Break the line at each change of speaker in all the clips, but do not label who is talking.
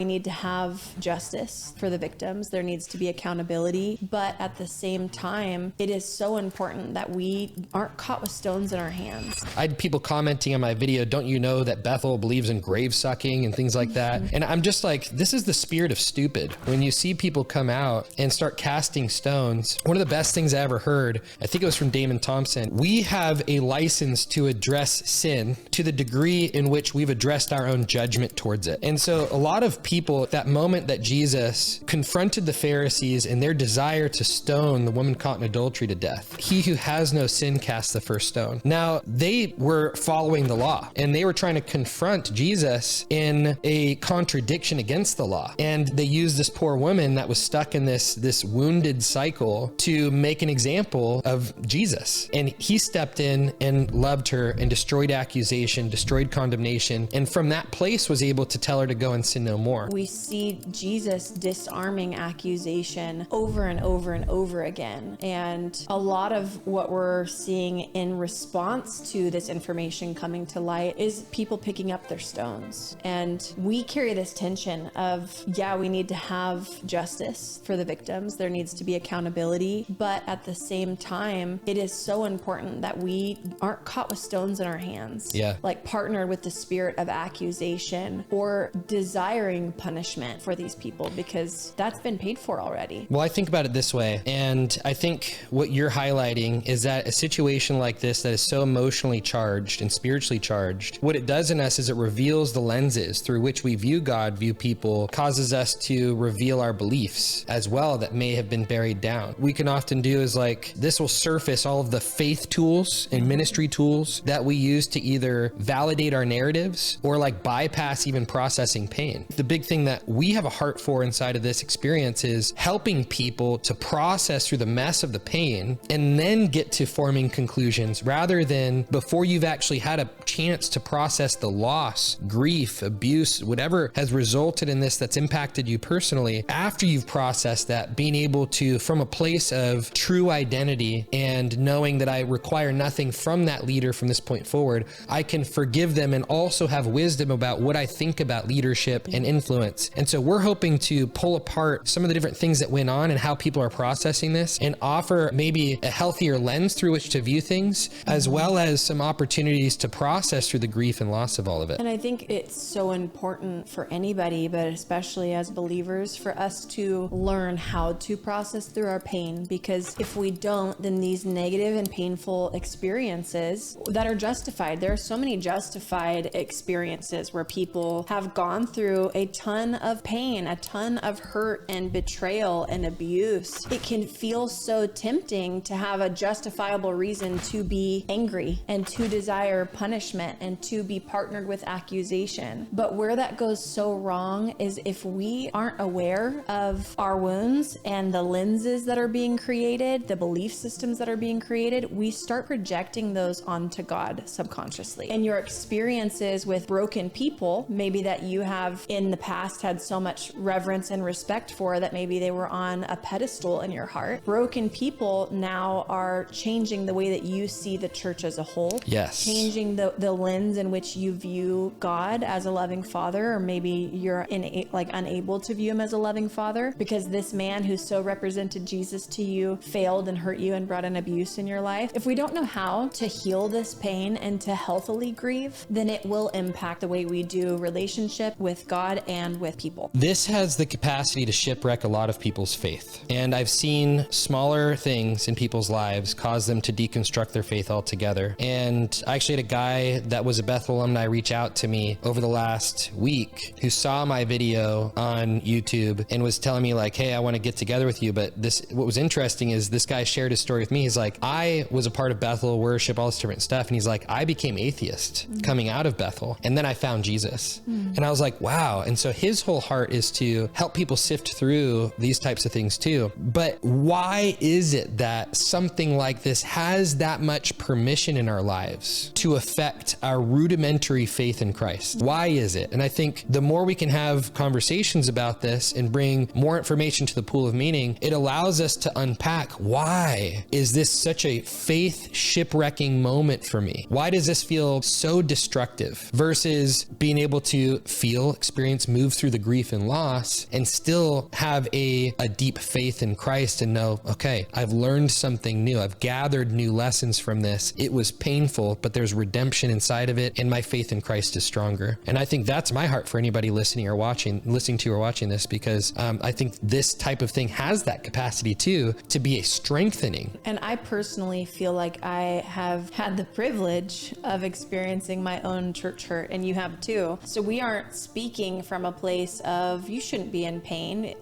We need to have justice for the victims. There needs to be accountability. But at the same time, it is so important that we aren't caught with stones in our hands.
I had people commenting on my video, don't you know that Bethel believes in grave sucking and things like that? And I'm just like, this is the spirit of stupid. When you see people come out and start casting stones, one of the best things I ever heard, I think it was from Damon Thompson, we have a license to address sin to the degree in which we've addressed our own judgment towards it. And so a lot of people, at that moment that Jesus confronted the Pharisees in their desire to stone the woman caught in adultery to death, he who has no sin cast the first stone. Now, they were following the law and they were trying to confront Jesus in a contradiction against the law. And they used this poor woman that was stuck in this wounded cycle to make an example of Jesus. And he stepped in and loved her and destroyed accusation, destroyed condemnation. And from that place was able to tell her to go and sin no more.
We see Jesus disarming accusation over and over and over again. And a lot of what we're seeing in response to this information coming to light is people picking up their stones. And we carry this tension of, yeah, we need to have justice for the victims. There needs to be accountability. But at the same time, it is so important that we aren't caught with stones in our hands.
Yeah.
Like partnered with the spirit of accusation or desiring punishment for these people, because that's been paid for already.
Well, I think about it this way, and I think what you're highlighting is that a situation like this that is so emotionally charged and spiritually charged, what it does in us is it reveals the lenses through which we view God, view people, causes us to reveal our beliefs as well that may have been buried down. We can often do is like, this will surface all of the faith tools and ministry tools that we use to either validate our narratives or like bypass even processing pain. The big thing that we have a heart for inside of this experience is helping people to process through the mess of the pain and then get to forming conclusions rather than before you've actually had a chance to process the loss, grief, abuse, whatever has resulted in this that's impacted you personally. After you've processed that, being able to, from a place of true identity and knowing that I require nothing from that leader from this point forward, I can forgive them and also have wisdom about what I think about leadership and influence. And so we're hoping to pull apart some of the different things that went on and how people are processing this and offer maybe a healthier lens through which to view things, as well as some opportunities to process through the grief and loss of all of it.
And I think it's so important for anybody, but especially as believers, for us to learn how to process through our pain, because if we don't, then these negative and painful experiences that are justified, there are so many justified experiences where people have gone through a ton of pain, a ton of hurt and betrayal and abuse. It can feel so tempting to have a justifiable reason to be angry and to desire punishment and to be partnered with accusation. But where that goes so wrong is if we aren't aware of our wounds and the lenses that are being created, the belief systems that are being created, we start projecting those onto God subconsciously. And your experiences with broken people, maybe that you have in the past had so much reverence and respect for that maybe they were on a pedestal in your heart. Broken people now are changing the way that you see the church as a whole.
Yes.
Changing the lens in which you view God as a loving father, or maybe you're unable to view him as a loving father because this man who so represented Jesus to you failed and hurt you and brought in abuse in your life. If we don't know how to heal this pain and to healthily grieve, then it will impact the way we do relationship with God and with people.
This has the capacity to shipwreck a lot of people's faith. And I've seen smaller things in people's lives cause them to deconstruct their faith altogether. And I actually had a guy that was a Bethel alumni reach out to me over the last week who saw my video on YouTube and was telling me like, hey, I want to get together with you. But what was interesting is this guy shared his story with me. He's like, I was a part of Bethel worship, all this different stuff. And he's like, I became atheist coming out of Bethel. And then I found Jesus. And I was like, wow. And so his whole heart is to help people sift through these types of things too. But why is it that something like this has that much permission in our lives to affect our rudimentary faith in Christ? Why is it? And I think the more we can have conversations about this and bring more information to the pool of meaning, it allows us to unpack, why is this such a faith shipwrecking moment for me? Why does this feel so destructive versus being able to feel, experience, move through the grief and loss and still have a deep faith in Christ and know, okay, I've learned something new. I've gathered new lessons from this. It was painful, but there's redemption inside of it, and my faith in Christ is stronger. And I think that's my heart for anybody listening to or watching this, because I think this type of thing has that capacity too, to be a strengthening.
And I personally feel like I have had the privilege of experiencing my own church hurt, and you have too. So we aren't speaking from a place of you shouldn't be in pain.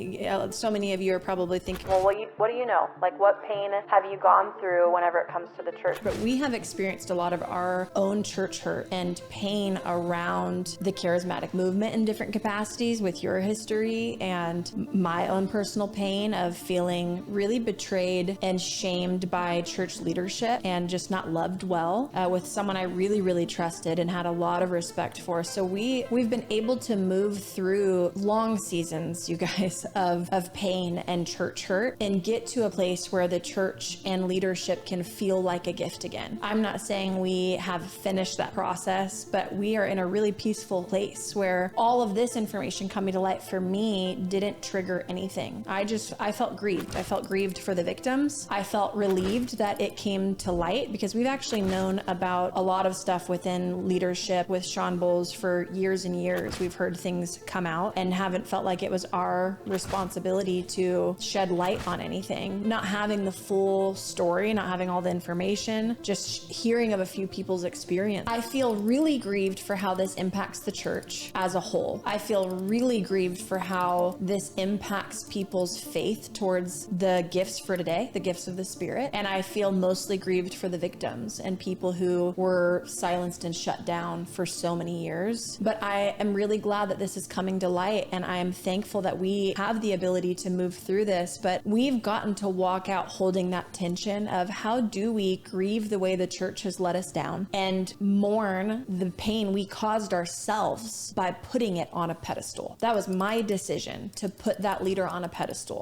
So many of you are probably thinking, well, what do you know? Like, what pain have you gone through whenever it comes to the church? But we have experienced a lot of our own church hurt and pain around the charismatic movement in different capacities with your history, and my own personal pain of feeling really betrayed and shamed by church leadership and just not loved well with someone I really, really trusted and had a lot of respect for. So we've been able to move through long seasons, you guys, of pain and church hurt and get to a place where the church and leadership can feel like a gift again. I'm not saying we have finished that process, but we are in a really peaceful place where all of this information coming to light for me didn't trigger anything. I felt grieved. I felt grieved for the victims. I felt relieved that it came to light, because we've actually known about a lot of stuff within leadership with Shawn Bolz for years and years. We've heard things come out and haven't felt like it was our responsibility to shed light on anything. Not having the full story, not having all the information, just hearing of a few people's experience. I feel really grieved for how this impacts the church as a whole. I feel really grieved for how this impacts people's faith towards the gifts for today, the gifts of the Spirit. And I feel mostly grieved for the victims and people who were silenced and shut down for so many years. But I am really glad that this is coming to light, and I am thankful that we have the ability to move through this. But we've gotten to walk out holding that tension of how do we grieve the way the church has let us down and mourn the pain we caused ourselves by putting it on a pedestal. That was my decision, to put that leader on a pedestal.